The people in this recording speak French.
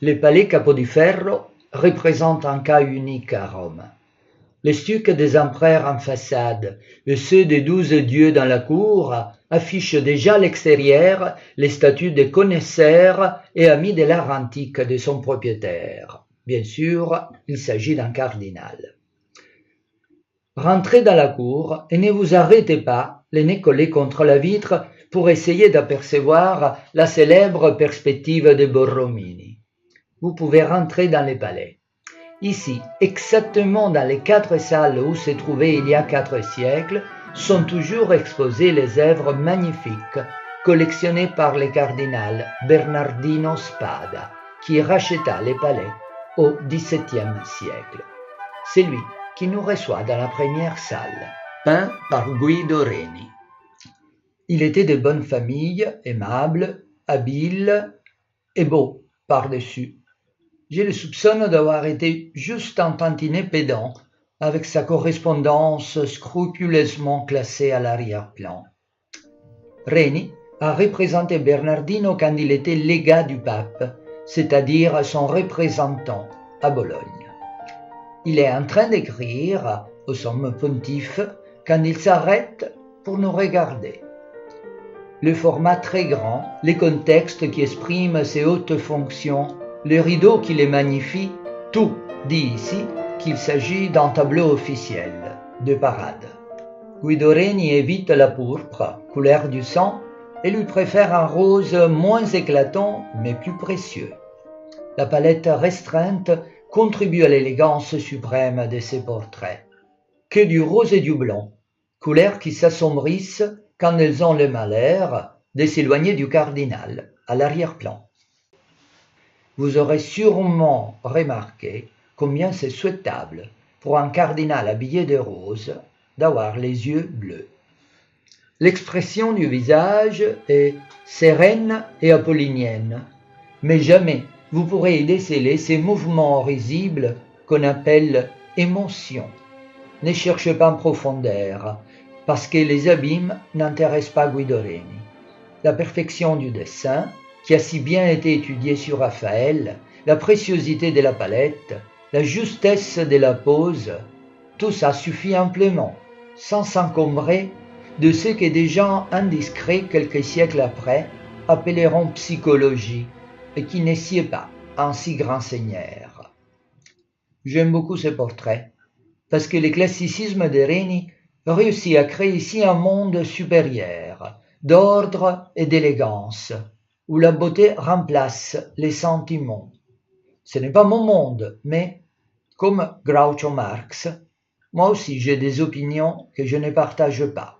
Les palais Capo di Ferro représentent un cas unique à Rome. Les stucs des empereurs en façade et ceux des 12 dieux dans la cour affichent déjà à l'extérieur les statues des connaisseurs et amis de l'art antique de son propriétaire. Bien sûr, il s'agit d'un cardinal. Rentrez dans la cour et ne vous arrêtez pas, le nez collé contre la vitre, pour essayer d'apercevoir la célèbre perspective de Borromini. Vous pouvez rentrer dans les palais. Ici, exactement dans les 4 salles où se trouvaient il y a 4 siècles, sont toujours exposées les œuvres magnifiques collectionnées par le cardinal Bernardino Spada, qui racheta les palais au XVIIe siècle. C'est lui qui nous reçoit dans la première salle, peint par Guido Reni. Il était de bonne famille, aimable, habile et beau par-dessus. Je le soupçonne d'avoir été juste un tantinet pédant, avec sa correspondance scrupuleusement classée à l'arrière-plan. Reni a représenté Bernardino quand il était légat du pape, c'est-à-dire son représentant à Bologne. Il est en train d'écrire au somme pontife quand il s'arrête pour nous regarder. Le format très grand, les contextes qui expriment ses hautes fonctions, le rideau qui les magnifie, tout dit ici qu'il s'agit d'un tableau officiel, de parade. Guido Reni évite la pourpre, couleur du sang, et lui préfère un rose moins éclatant mais plus précieux. La palette restreinte contribue à l'élégance suprême de ses portraits. Que du rose et du blanc, couleurs qui s'assombrissent quand elles ont le malheur de s'éloigner du cardinal, à l'arrière-plan. Vous aurez sûrement remarqué combien c'est souhaitable pour un cardinal habillé de rose d'avoir les yeux bleus. L'expression du visage est sereine et apollinienne, mais jamais vous pourrez y déceler ces mouvements risibles qu'on appelle émotions. Ne cherchez pas en profondeur, parce que les abîmes n'intéressent pas Guido Reni. La perfection du dessin, qui a si bien été étudié sur Raphaël, la préciosité de la palette, la justesse de la pose, tout ça suffit amplement, sans s'encombrer de ce que des gens indiscrets quelques siècles après appelleront psychologie, et qui ne sied pas un si grand seigneur. J'aime beaucoup ce portrait, parce que le classicisme de Reni réussit à créer ici un monde supérieur, d'ordre et d'élégance, où la beauté remplace les sentiments. Ce n'est pas mon monde, mais, comme Groucho Marx, moi aussi j'ai des opinions que je ne partage pas.